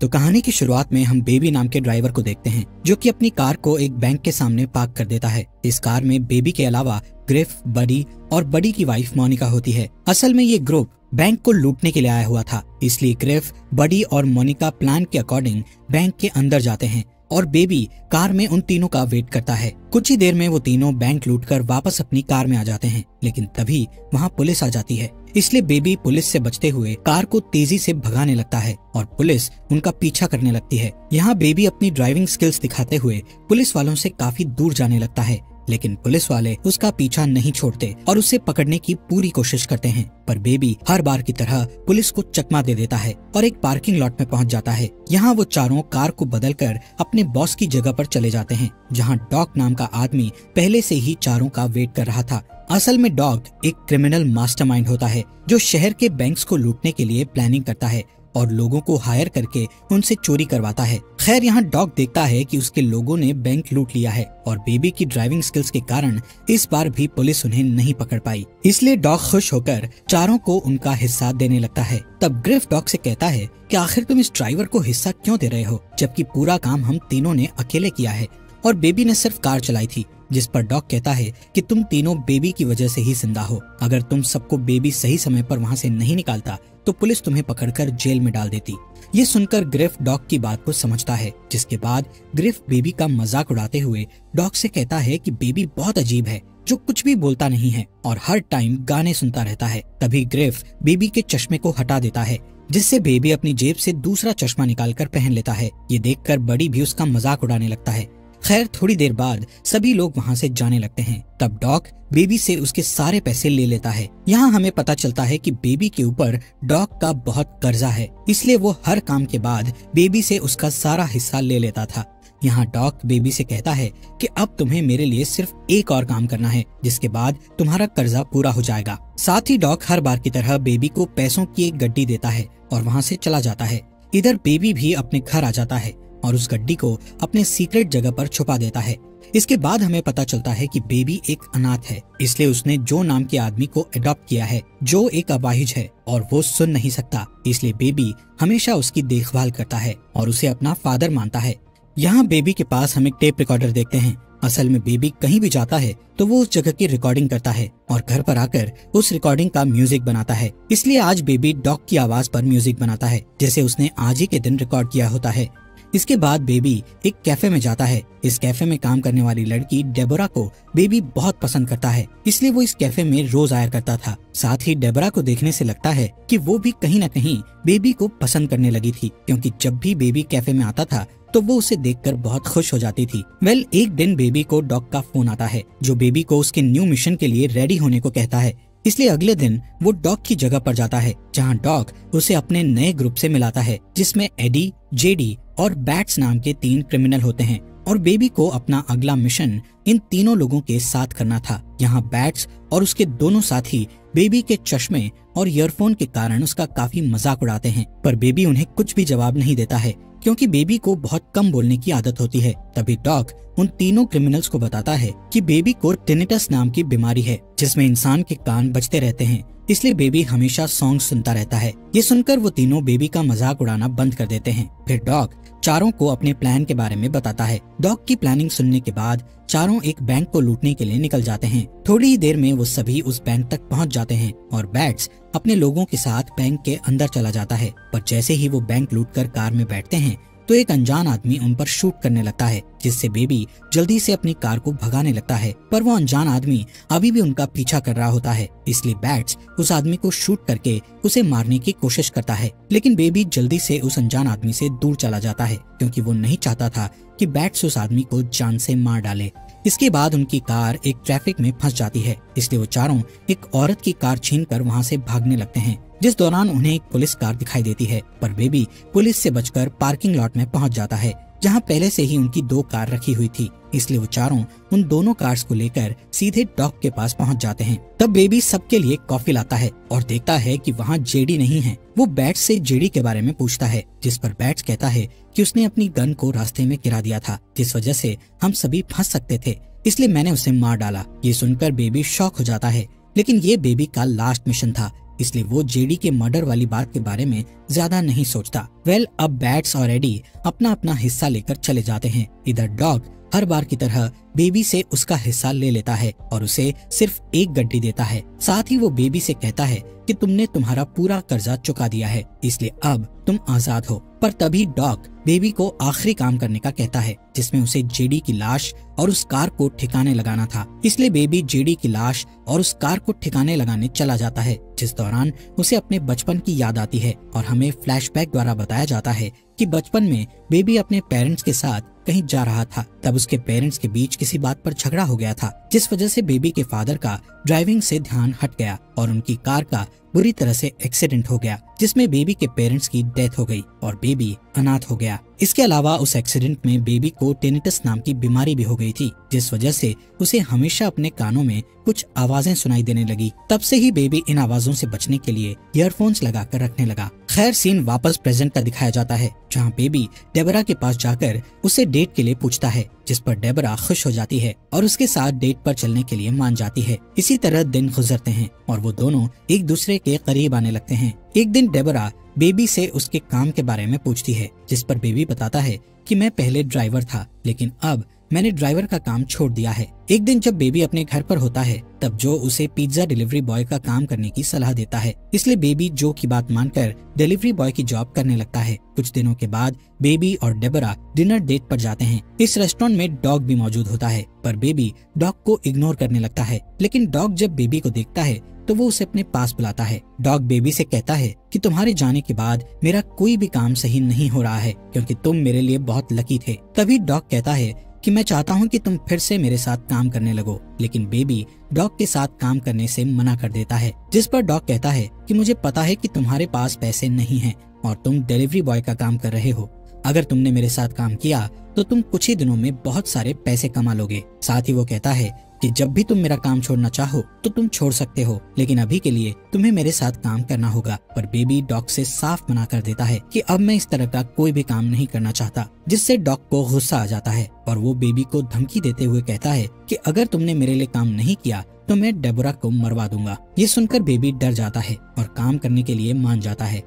तो कहानी की शुरुआत में हम बेबी नाम के ड्राइवर को देखते हैं, जो कि अपनी कार को एक बैंक के सामने पार्क कर देता है। इस कार में बेबी के अलावा ग्रिफ, बडी और बडी की वाइफ मोनिका होती है। असल में ये ग्रुप बैंक को लूटने के लिए आया हुआ था, इसलिए ग्रिफ, बडी और मोनिका प्लान के अकॉर्डिंग बैंक के अंदर जाते हैं और बेबी कार में उन तीनों का वेट करता है। कुछ ही देर में वो तीनों बैंक लूटकर वापस अपनी कार में आ जाते हैं, लेकिन तभी वहाँ पुलिस आ जाती है। इसलिए बेबी पुलिस से बचते हुए कार को तेजी से भगाने लगता है और पुलिस उनका पीछा करने लगती है। यहाँ बेबी अपनी ड्राइविंग स्किल्स दिखाते हुए पुलिस वालों से काफी दूर जाने लगता है, लेकिन पुलिस वाले उसका पीछा नहीं छोड़ते और उसे पकड़ने की पूरी कोशिश करते हैं। पर बेबी हर बार की तरह पुलिस को चकमा दे देता है और एक पार्किंग लॉट में पहुंच जाता है। यहाँ वो चारों कार को बदलकर अपने बॉस की जगह पर चले जाते हैं, जहाँ डॉग नाम का आदमी पहले से ही चारों का वेट कर रहा था। असल में डॉग एक क्रिमिनल मास्टरमाइंड होता है, जो शहर के बैंक्स को लूटने के लिए प्लानिंग करता है और लोगों को हायर करके उनसे चोरी करवाता है। खैर, यहाँ डॉग देखता है कि उसके लोगों ने बैंक लूट लिया है और बेबी की ड्राइविंग स्किल्स के कारण इस बार भी पुलिस उन्हें नहीं पकड़ पाई। इसलिए डॉग खुश होकर चारों को उनका हिस्सा देने लगता है। तब ग्रिफ डॉग से कहता है कि आखिर तुम इस ड्राइवर को हिस्सा क्यों दे रहे हो, जबकि पूरा काम हम तीनों ने अकेले किया है और बेबी ने सिर्फ कार चलाई थी। जिस पर डॉग कहता है कि तुम तीनों बेबी की वजह से ही जिंदा हो। अगर तुम सबको बेबी सही समय पर वहाँ से नहीं निकालता तो पुलिस तुम्हें पकड़कर जेल में डाल देती। ये सुनकर ग्रिफ डॉग की बात को समझता है, जिसके बाद ग्रिफ बेबी का मजाक उड़ाते हुए डॉग से कहता है कि बेबी बहुत अजीब है, जो कुछ भी बोलता नहीं है और हर टाइम गाने सुनता रहता है। तभी ग्रिफ बेबी के चश्मे को हटा देता है, जिससे बेबी अपनी जेब से दूसरा चश्मा निकालकर पहन लेता है। ये देखकर बडी भी उसका मजाक उड़ाने लगता है। खैर, थोड़ी देर बाद सभी लोग वहाँ से जाने लगते हैं। तब डॉग बेबी से उसके सारे पैसे ले लेता है। यहाँ हमें पता चलता है कि बेबी के ऊपर डॉग का बहुत कर्जा है, इसलिए वो हर काम के बाद बेबी से उसका सारा हिस्सा ले लेता था। यहाँ डॉग बेबी से कहता है कि अब तुम्हें मेरे लिए सिर्फ एक और काम करना है, जिसके बाद तुम्हारा कर्जा पूरा हो जाएगा। साथ ही डॉग हर बार की तरह बेबी को पैसों की एक गड्डी देता है और वहाँ से चला जाता है। इधर बेबी भी अपने घर आ जाता है और उस गड्डी को अपने सीक्रेट जगह पर छुपा देता है। इसके बाद हमें पता चलता है कि बेबी एक अनाथ है, इसलिए उसने जो नाम के आदमी को अडॉप्ट किया है, जो एक अपाहिज है और वो सुन नहीं सकता। इसलिए बेबी हमेशा उसकी देखभाल करता है और उसे अपना फादर मानता है। यहाँ बेबी के पास हम एक टेप रिकॉर्डर देखते हैं। असल में बेबी कहीं भी जाता है तो वो उस जगह की रिकॉर्डिंग करता है और घर पर आकर उस रिकॉर्डिंग का म्यूजिक बनाता है। इसलिए आज बेबी डॉग की आवाज पर म्यूजिक बनाता है, जैसे उसने आज ही के दिन रिकॉर्ड किया होता है। इसके बाद बेबी एक कैफे में जाता है। इस कैफे में काम करने वाली लड़की डेबोरा को बेबी बहुत पसंद करता है, इसलिए वो इस कैफे में रोज आया करता था। साथ ही डेबोरा को देखने से लगता है कि वो भी कहीं न कहीं बेबी को पसंद करने लगी थी, क्योंकि जब भी बेबी कैफे में आता था तो वो उसे देखकर बहुत खुश हो जाती थी। एक दिन बेबी को डॉग का फोन आता है, जो बेबी को उसके न्यू मिशन के लिए रेडी होने को कहता है। इसलिए अगले दिन वो डॉग की जगह पर जाता है, जहाँ डॉग उसे अपने नए ग्रुप से मिलाता है, जिसमें एडी, जेडी और बैट्स नाम के 3 क्रिमिनल होते हैं और बेबी को अपना अगला मिशन इन तीनों लोगों के साथ करना था। यहाँ बैट्स और उसके दोनों साथी बेबी के चश्मे और ईयरफोन के कारण उसका काफी मजाक उड़ाते हैं, पर बेबी उन्हें कुछ भी जवाब नहीं देता है, क्योंकि बेबी को बहुत कम बोलने की आदत होती है। तभी डॉग उन तीनों क्रिमिनल्स को बताता है कि बेबी को टिनिटस नाम की बीमारी है, जिसमें इंसान के कान बजते रहते हैं, इसलिए बेबी हमेशा सॉन्ग सुनता रहता है। ये सुनकर वो तीनों बेबी का मजाक उड़ाना बंद कर देते हैं। फिर डॉग चारों को अपने प्लान के बारे में बताता है। डॉग की प्लानिंग सुनने के बाद चारों एक बैंक को लूटने के लिए निकल जाते हैं। थोड़ी ही देर में वो सभी उस बैंक तक पहुंच जाते हैं और बैट्स अपने लोगों के साथ बैंक के अंदर चला जाता है। पर जैसे ही वो बैंक लूटकर कार में बैठते हैं तो एक अनजान आदमी उन पर शूट करने लगता है, जिससे बेबी जल्दी से अपनी कार को भगाने लगता है। पर वो अनजान आदमी अभी भी उनका पीछा कर रहा होता है, इसलिए बैट्स उस आदमी को शूट करके उसे मारने की कोशिश करता है। लेकिन बेबी जल्दी से उस अनजान आदमी से दूर चला जाता है, क्योंकि वो नहीं चाहता था कि बैट्स उस आदमी को जान से मार डाले। इसके बाद उनकी कार एक ट्रैफिक में फंस जाती है, इसलिए वो चारों एक औरत की कार छीनकर वहाँ से भागने लगते हैं, जिस दौरान उन्हें एक पुलिस कार दिखाई देती है। पर बेबी पुलिस से बचकर पार्किंग लॉट में पहुंच जाता है, जहां पहले से ही उनकी 2 कार रखी हुई थी। इसलिए वो चारों उन दोनों कार्स को लेकर सीधे डॉग के पास पहुंच जाते हैं। तब बेबी सबके लिए कॉफी लाता है और देखता है कि वहाँ जेडी नहीं है। वो बैट्स से जेडी के बारे में पूछता है, जिस पर बैट्स कहता है कि उसने अपनी गन को रास्ते में गिरा दिया था, जिस वजह से हम सभी फंस सकते थे, इसलिए मैंने उसे मार डाला। ये सुनकर बेबी शॉक हो जाता है, लेकिन ये बेबी का लास्ट मिशन था, इसलिए वो जेडी के मर्डर वाली बात के बारे में ज्यादा नहीं सोचता। अब बैट्स और एडी अपना अपना हिस्सा लेकर चले जाते हैं। इधर डॉग हर बार की तरह बेबी से उसका हिस्सा ले लेता है और उसे सिर्फ एक गड्डी देता है। साथ ही वो बेबी से कहता है कि तुमने तुम्हारा पूरा कर्जा चुका दिया है, इसलिए अब तुम आजाद हो। पर तभी डॉग बेबी को आखिरी काम करने का कहता है, जिसमें उसे जेडी की लाश और उस कार को ठिकाने लगाना था। इसलिए बेबी जेडी की लाश और उस कार को ठिकाने लगाने चला जाता है, जिस दौरान उसे अपने बचपन की याद आती है और हमें फ्लैशबैक द्वारा बताया जाता है कि बचपन में बेबी अपने पेरेंट्स के साथ कहीं जा रहा था। तब उसके पेरेंट्स के बीच किसी बात पर झगड़ा हो गया था, जिस वजह से बेबी के फादर का ड्राइविंग से ध्यान हट गया और उनकी कार का बुरी तरह से एक्सीडेंट हो गया, जिसमें बेबी के पेरेंट्स की डेथ हो गई और बेबी अनाथ हो गया। इसके अलावा उस एक्सीडेंट में बेबी को टेनिटस नाम की बीमारी भी हो गई थी, जिस वजह से उसे हमेशा अपने कानों में कुछ आवाजें सुनाई देने लगी। तब से ही बेबी इन आवाजों से बचने के लिए ईयरफोन्स लगाकर रखने लगा। खैर, सीन वापस प्रेजेंट का दिखाया जाता है, जहाँ बेबी डेबरा के पास जाकर उसे डेट के लिए पूछता है, जिस पर डेबरा खुश हो जाती है और उसके साथ डेट पर चलने के लिए मान जाती है। इसी तरह दिन गुजरते हैं और वो दोनों एक दूसरे के करीब आने लगते हैं। एक दिन डेबरा बेबी से उसके काम के बारे में पूछती है, जिस पर बेबी बताता है कि मैं पहले ड्राइवर था, लेकिन अब मैंने ड्राइवर का काम छोड़ दिया है। एक दिन जब बेबी अपने घर पर होता है, तब जो उसे पिज्जा डिलीवरी बॉय का काम करने की सलाह देता है, इसलिए बेबी जो की बात मानकर डिलीवरी बॉय की जॉब करने लगता है। कुछ दिनों के बाद बेबी और डेबरा डिनर डेट पर जाते हैं। इस रेस्टोरेंट में डॉग भी मौजूद होता है, पर बेबी डॉग को इग्नोर करने लगता है। लेकिन डॉग जब बेबी को देखता है तो वो उसे अपने पास बुलाता है। डॉग बेबी से कहता है कि तुम्हारे जाने के बाद मेरा कोई भी काम सही नहीं हो रहा है, क्योंकि तुम मेरे लिए बहुत लकी थे। तभी डॉग कहता है कि मैं चाहता हूँ कि तुम फिर से मेरे साथ काम करने लगो, लेकिन बेबी डॉग के साथ काम करने से मना कर देता है, जिस पर डॉग कहता है कि मुझे पता है कि तुम्हारे पास पैसे नहीं हैं और तुम डिलीवरी बॉय का काम कर रहे हो। अगर तुमने मेरे साथ काम किया तो तुम कुछ ही दिनों में बहुत सारे पैसे कमा लोगे। साथ ही वो कहता है कि जब भी तुम मेरा काम छोड़ना चाहो तो तुम छोड़ सकते हो, लेकिन अभी के लिए तुम्हें मेरे साथ काम करना होगा। पर बेबी डॉग से साफ मना कर देता है कि अब मैं इस तरह का कोई भी काम नहीं करना चाहता, जिससे डॉग को गुस्सा आ जाता है और वो बेबी को धमकी देते हुए कहता है कि अगर तुमने मेरे लिए काम नहीं किया तो मैं डेबोरा को मरवा दूंगा। ये सुनकर बेबी डर जाता है और काम करने के लिए मान जाता है।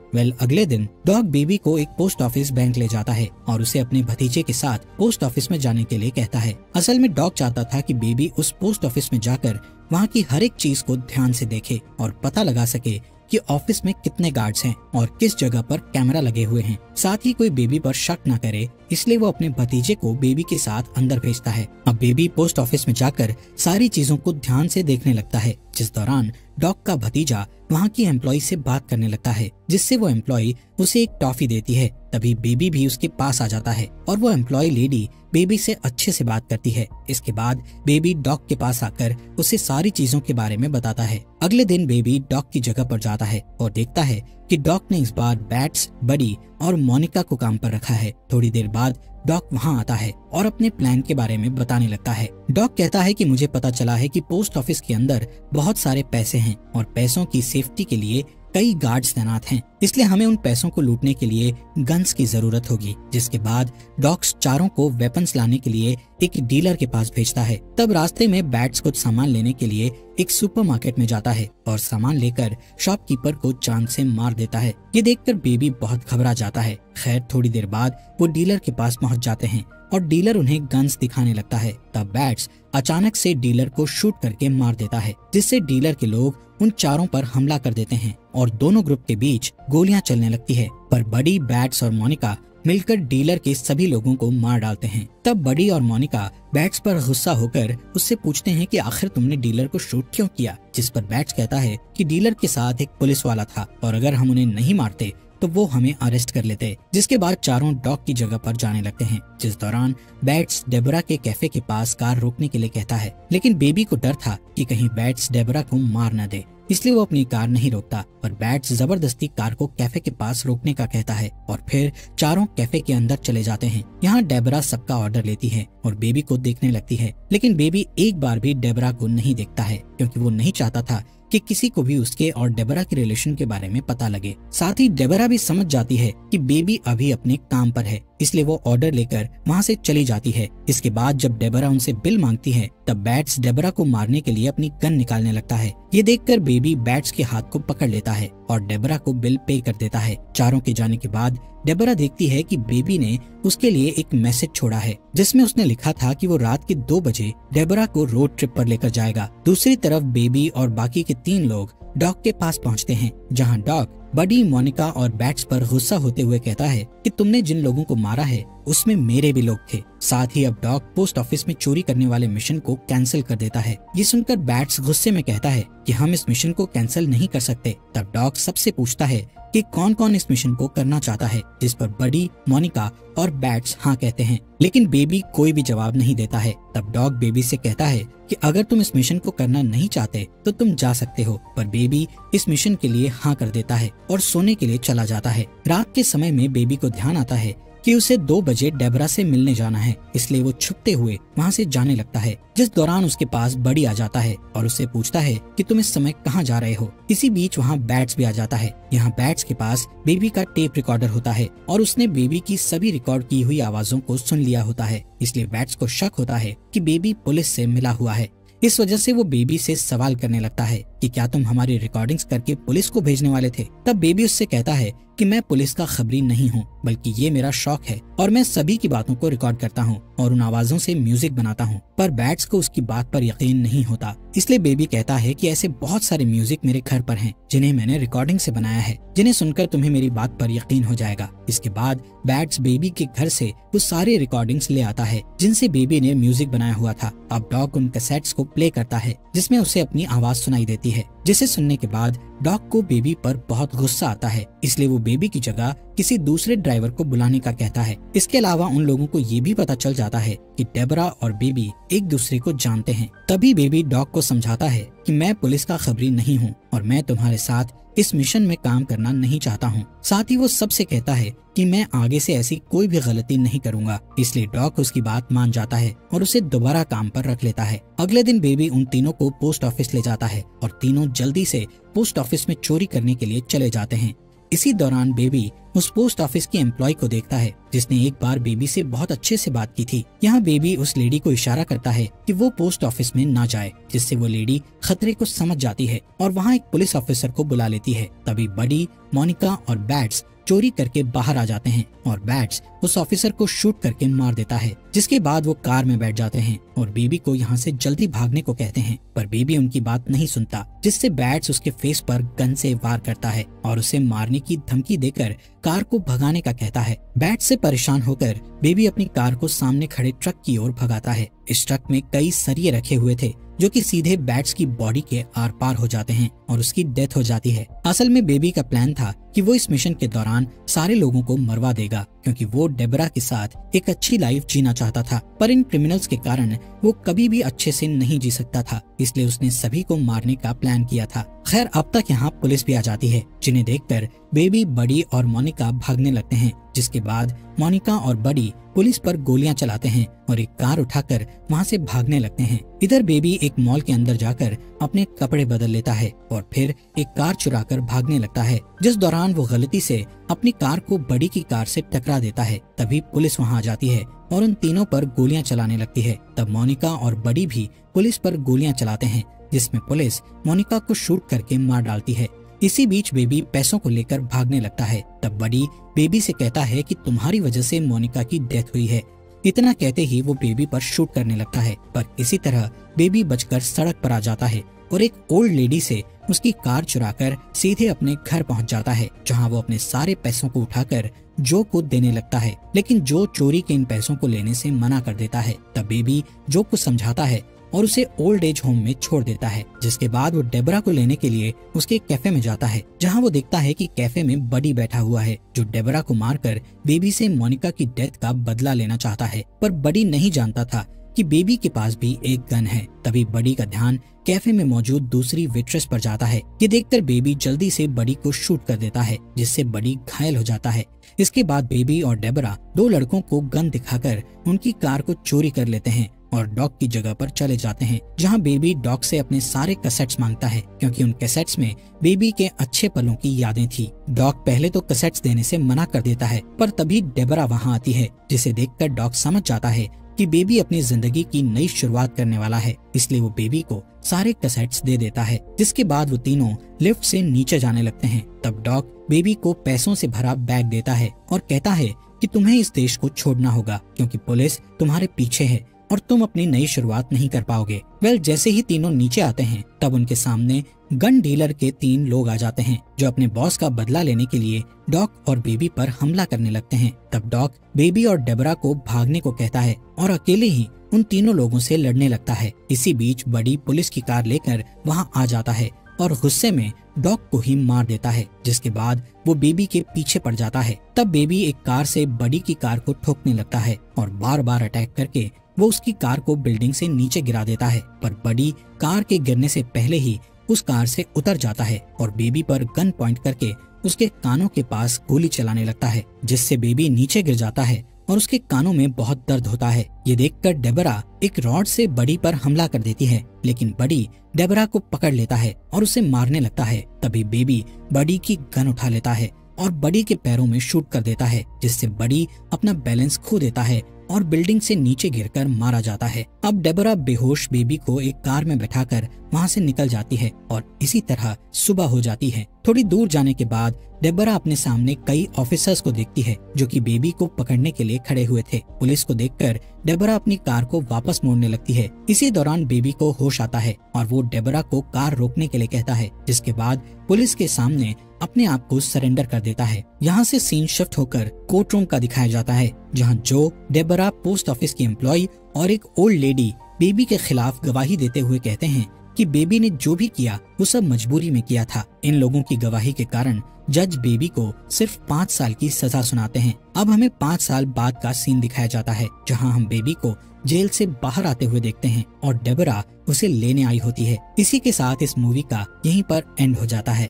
अगले दिन डॉग बेबी को एक पोस्ट ऑफिस बैंक ले जाता है और उसे अपने भतीजे के साथ पोस्ट ऑफिस में जाने के लिए कहता है। असल में डॉग चाहता था कि बेबी उस पोस्ट ऑफिस में जाकर वहाँ की हर एक चीज को ध्यान से देखे और पता लगा सके कि ऑफिस में कितने गार्ड्स हैं और किस जगह पर कैमरा लगे हुए हैं। साथ ही कोई बेबी पर शक न करे, इसलिए वो अपने भतीजे को बेबी के साथ अंदर भेजता है। अब बेबी पोस्ट ऑफिस में जाकर सारी चीजों को ध्यान से देखने लगता है, जिस दौरान डॉग का भतीजा वहाँ की एम्प्लॉय से बात करने लगता है, जिससे वो एम्प्लॉय उसे एक टॉफी देती है। तभी बेबी भी उसके पास आ जाता है और वो एम्प्लॉय लेडी बेबी से अच्छे से बात करती है। इसके बाद बेबी डॉग के पास आकर उसे सारी चीजों के बारे में बताता है। अगले दिन बेबी डॉग की जगह पर जाता है और देखता है कि डॉग ने इस बार बैट्स, बडी और मोनिका को काम पर रखा है। थोड़ी देर बाद डॉग वहाँ आता है और अपने प्लान के बारे में बताने लगता है। डॉग कहता है कि मुझे पता चला है कि पोस्ट ऑफिस के अंदर बहुत सारे पैसे हैं और पैसों की सेफ्टी के लिए कई गार्ड्स तैनात हैं, इसलिए हमें उन पैसों को लूटने के लिए गन्स की जरूरत होगी। जिसके बाद डॉग्स चारों को वेपन्स लाने के लिए एक डीलर के पास भेजता है। तब रास्ते में बैट्स कुछ सामान लेने के लिए एक सुपरमार्केट में जाता है और सामान लेकर शॉपकीपर को चांद से मार देता है। ये देखकर बेबी बहुत घबरा जाता है। खैर, थोड़ी देर बाद वो डीलर के पास पहुंच जाते हैं और डीलर उन्हें गन्स दिखाने लगता है। तब बैट्स अचानक से डीलर को शूट करके मार देता है, जिससे डीलर के लोग उन चारों पर हमला कर देते हैं और दोनों ग्रुप के बीच गोलियां चलने लगती है। पर बडी, बैट्स और मोनिका मिलकर डीलर के सभी लोगों को मार डालते हैं। तब बडी और मोनिका बैट्स पर गुस्सा होकर उससे पूछते हैं कि आखिर तुमने डीलर को शूट क्यों किया, जिस पर बैट्स कहता है कि डीलर के साथ एक पुलिस वाला था और अगर हम उन्हें नहीं मारते तो वो हमें अरेस्ट कर लेते। जिसके बाद चारों डॉग की जगह पर जाने लगते हैं, जिस दौरान बैट्स डेबोरा के कैफे के पास कार रोकने के लिए कहता है, लेकिन बेबी को डर था कि कहीं बैट्स डेबोरा को मार न दे, इसलिए वो अपनी कार नहीं रोकता। पर बैट्स जबरदस्ती कार को कैफे के पास रोकने का कहता है और फिर चारों कैफे के अंदर चले जाते हैं। यहाँ डेबोरा सबका ऑर्डर लेती है और बेबी को देखने लगती है, लेकिन बेबी एक बार भी डेबोरा को नहीं देखता है, क्योंकि वो नहीं चाहता था कि किसी को भी उसके और डेबरा के रिलेशन के बारे में पता लगे। साथ ही डेबरा भी समझ जाती है कि बेबी अभी अपने काम पर है, इसलिए वो ऑर्डर लेकर वहाँ से चली जाती है। इसके बाद जब डेबरा उनसे बिल मांगती है तब बैट्स डेबरा को मारने के लिए अपनी गन निकालने लगता है। ये देखकर बेबी बैट्स के हाथ को पकड़ लेता है और डेबरा को बिल पे कर देता है। चारों के जाने के बाद डेबरा देखती है कि बेबी ने उसके लिए एक मैसेज छोड़ा है जिसमें उसने लिखा था कि वो रात के 2 बजे डेबरा को रोड ट्रिप पर लेकर जाएगा। दूसरी तरफ बेबी और बाकी के 3 लोग डॉग के पास पहुंचते हैं, जहां डॉग बडी, मोनिका और बैट्स पर गुस्सा होते हुए कहता है कि तुमने जिन लोगों को मारा है उसमें मेरे भी लोग थे। साथ ही अब डॉग पोस्ट ऑफिस में चोरी करने वाले मिशन को कैंसिल कर देता है। ये सुनकर बैट्स गुस्से में कहता है कि हम इस मिशन को कैंसिल नहीं कर सकते। तब डॉग सबसे पूछता है कि कौन कौन इस मिशन को करना चाहता है, जिस पर बडी, मोनिका और बैट्स हाँ कहते हैं, लेकिन बेबी कोई भी जवाब नहीं देता है। तब डॉग बेबी से कहता है कि अगर तुम इस मिशन को करना नहीं चाहते तो तुम जा सकते हो, पर बेबी इस मिशन के लिए हाँ कर देता है और सोने के लिए चला जाता है। रात के समय में बेबी को ध्यान आता है कि उसे 2 बजे डेबरा से मिलने जाना है, इसलिए वो छुपते हुए वहाँ से जाने लगता है, जिस दौरान उसके पास बडी आ जाता है और उससे पूछता है कि तुम इस समय कहाँ जा रहे हो। इसी बीच वहाँ बैट्स भी आ जाता है। यहाँ बैट्स के पास बेबी का टेप रिकॉर्डर होता है और उसने बेबी की सभी रिकॉर्ड की हुई आवाजों को सुन लिया होता है, इसलिए बैट्स को शक होता है कि बेबी पुलिस से मिला हुआ है। इस वजह से वो बेबी से सवाल करने लगता है कि क्या तुम हमारी रिकॉर्डिंग्स करके पुलिस को भेजने वाले थे। तब बेबी उससे कहता है कि मैं पुलिस का खबरी नहीं हूँ, बल्कि ये मेरा शौक है और मैं सभी की बातों को रिकॉर्ड करता हूँ और उन आवाजों से म्यूजिक बनाता हूँ। पर बैट्स को उसकी बात पर यकीन नहीं होता, इसलिए बेबी कहता है कि ऐसे बहुत सारे म्यूजिक मेरे घर पर हैं जिन्हें मैंने रिकॉर्डिंग से बनाया है, जिन्हें सुनकर तुम्हें मेरी बात पर यकीन हो जाएगा। इसके बाद बैट्स बेबी के घर से वो सारे रिकॉर्डिंग्स ले आता है जिनसे बेबी ने म्यूजिक बनाया हुआ था। अब डॉग उन कैसेट्स को प्ले करता है जिसमें उसे अपनी आवाज सुनाई देती है, जिसे सुनने के बाद डॉग को बेबी पर बहुत गुस्सा आता है, इसलिए वो बेबी की जगह किसी दूसरे ड्राइवर को बुलाने का कहता है। इसके अलावा उन लोगों को ये भी पता चल जाता है कि डेबरा और बेबी एक दूसरे को जानते हैं। तभी बेबी डॉग को समझाता है कि मैं पुलिस का खबरी नहीं हूँ और मैं तुम्हारे साथ इस मिशन में काम करना नहीं चाहता हूँ। साथ ही वो सबसे कहता है कि मैं आगे से ऐसी कोई भी गलती नहीं करूंगा, इसलिए डॉग उसकी बात मान जाता है और उसे दोबारा काम पर रख लेता है। अगले दिन बेबी उन तीनों को पोस्ट ऑफिस ले जाता है और तीनों जल्दी से पोस्ट ऑफिस में चोरी करने के लिए चले जाते हैं। इसी दौरान बेबी उस पोस्ट ऑफिस की एम्प्लॉय को देखता है जिसने एक बार बेबी से बहुत अच्छे से बात की थी। यहाँ बेबी उस लेडी को इशारा करता है कि वो पोस्ट ऑफिस में ना जाए, जिससे वो लेडी खतरे को समझ जाती है और वहाँ एक पुलिस ऑफिसर को बुला लेती है। तभी बडी, मोनिका और बैट्स चोरी करके बाहर आ जाते हैं और बैट्स उस ऑफिसर को शूट करके मार देता है, जिसके बाद वो कार में बैठ जाते हैं और बेबी को यहाँ से जल्दी भागने को कहते हैं, पर बेबी उनकी बात नहीं सुनता, जिससे बैट्स उसके फेस पर गन से वार करता है और उसे मारने की धमकी देकर कार को भगाने का कहता है। बैट्स से परेशान होकर बेबी अपनी कार को सामने खड़े ट्रक की ओर भगाता है। इस ट्रक में कई सरिये रखे हुए थे जो कि सीधे बैट्स की बॉडी के आर पार हो जाते हैं और उसकी डेथ हो जाती है। असल में बेबी का प्लान था कि वो इस मिशन के दौरान सारे लोगों को मरवा देगा, क्योंकि वो डेबरा के साथ एक अच्छी लाइफ जीना चाहता था, पर इन क्रिमिनल्स के कारण वो कभी भी अच्छे से नहीं जी सकता था, इसलिए उसने सभी को मारने का प्लान किया था। खैर, अब तक यहाँ पुलिस भी आ जाती है, जिन्हें देखकर बेबी, बडी और मोनिका भागने लगते हैं, जिसके बाद मोनिका और बडी पुलिस पर गोलियां चलाते हैं और एक कार उठाकर वहाँ से भागने लगते हैं। इधर बेबी एक मॉल के अंदर जाकर अपने कपड़े बदल लेता है और फिर एक कार चुराकर भागने लगता है, जिस दौरान वो गलती से अपनी कार को बडी की कार से टकरा देता है। तभी पुलिस वहाँ आ जाती है और उन तीनों पर गोलियां चलाने लगती है। तब मोनिका और बडी भी पुलिस पर गोलियां चलाते हैं, जिसमें पुलिस मोनिका को शूट करके मार डालती है। इसी बीच बेबी पैसों को लेकर भागने लगता है। तब बडी बेबी से कहता है कि तुम्हारी वजह से मोनिका की डेथ हुई है। इतना कहते ही वो बेबी पर शूट करने लगता है, पर इसी तरह बेबी बचकर सड़क पर आ जाता है और एक ओल्ड लेडी से उसकी कार चुराकर सीधे अपने घर पहुंच जाता है, जहां वो अपने सारे पैसों को उठाकर जो को देने लगता है, लेकिन जो चोरी के इन पैसों को लेने से मना कर देता है। तब बेबी जो को समझाता है और उसे ओल्ड एज होम में छोड़ देता है, जिसके बाद वो डेबरा को लेने के लिए उसके कैफे में जाता है, जहां वो देखता है कि कैफे में बडी बैठा हुआ है, जो डेबरा को मारकर बेबी से मोनिका की डेथ का बदला लेना चाहता है। पर बडी नहीं जानता था कि बेबी के पास भी एक गन है। तभी बडी का ध्यान कैफे में मौजूद दूसरी वेट्रेस पर जाता है। ये देखकर बेबी जल्दी से बडी को शूट कर देता है, जिससे बडी घायल हो जाता है। इसके बाद बेबी और डेबरा दो लड़कों को गन दिखाकर उनकी कार को चोरी कर लेते हैं और डॉग की जगह पर चले जाते हैं, जहाँ बेबी डॉग से अपने सारे कैसेट्स मांगता है क्योंकि उन कैसेट्स में बेबी के अच्छे पलों की यादें थी। डॉग पहले तो कैसेट्स देने से मना कर देता है, पर तभी डेबरा वहाँ आती है, जिसे देखकर डॉग समझ जाता है कि बेबी अपनी जिंदगी की नई शुरुआत करने वाला है, इसलिए वो बेबी को सारे कैसेट्स दे देता है। जिसके बाद वो तीनों लिफ्ट से नीचे जाने लगते हैं। तब डॉग बेबी को पैसों से भरा बैग देता है और कहता है कि तुम्हें इस देश को छोड़ना होगा क्योंकि पुलिस तुम्हारे पीछे है और तुम अपनी नई शुरुआत नहीं कर पाओगे। जैसे ही तीनों नीचे आते हैं तब उनके सामने गन डीलर के 3 लोग आ जाते हैं, जो अपने बॉस का बदला लेने के लिए डॉग और बेबी पर हमला करने लगते हैं। तब डॉग बेबी और डेबरा को भागने को कहता है और अकेले ही उन तीनों लोगों से लड़ने लगता है। इसी बीच बड़ी पुलिस की कार लेकर वहाँ आ जाता है और गुस्से में डॉग को ही मार देता है, जिसके बाद वो बेबी के पीछे पड़ जाता है। तब बेबी एक कार से बड़ी की कार को ठोकने लगता है और बार बार अटैक करके वो उसकी कार को बिल्डिंग से नीचे गिरा देता है, पर बड़ी कार के गिरने से पहले ही उस कार से उतर जाता है और बेबी पर गन पॉइंट करके उसके कानों के पास गोली चलाने लगता है, जिससे बेबी नीचे गिर जाता है और उसके कानों में बहुत दर्द होता है। ये देखकर डेबरा एक रॉड से बड़ी पर हमला कर देती है, लेकिन बड़ी डेबरा को पकड़ लेता है और उसे मारने लगता है। तभी बेबी बड़ी की गन उठा लेता है और बड़ी के पैरों में शूट कर देता है, जिससे बड़ी अपना बैलेंस खो देता है और बिल्डिंग से नीचे गिरकर मारा जाता है। अब डेबरा बेहोश बेबी को एक कार में बैठाकर वहाँ से निकल जाती है और इसी तरह सुबह हो जाती है। थोड़ी दूर जाने के बाद डेबरा अपने सामने कई ऑफिसर्स को देखती है जो कि बेबी को पकड़ने के लिए खड़े हुए थे। पुलिस को देखकर डेबरा अपनी कार को वापस मोड़ने लगती है। इसी दौरान बेबी को होश आता है और वो डेबरा को कार रोकने के लिए कहता है, जिसके बाद पुलिस के सामने अपने आप को सरेंडर कर देता है। यहाँ से सीन शिफ्ट होकर कोर्ट रूम का दिखाया जाता है, जहाँ जो, डेबरा, पोस्ट ऑफिस की एम्प्लॉय और एक ओल्ड लेडी बेबी के खिलाफ गवाही देते हुए कहते हैं कि बेबी ने जो भी किया वो सब मजबूरी में किया था। इन लोगों की गवाही के कारण जज बेबी को सिर्फ 5 साल की सजा सुनाते हैं। अब हमें 5 साल बाद का सीन दिखाया जाता है, जहां हम बेबी को जेल से बाहर आते हुए देखते हैं और डेबरा उसे लेने आई होती है। इसी के साथ इस मूवी का यहीं पर एंड हो जाता है।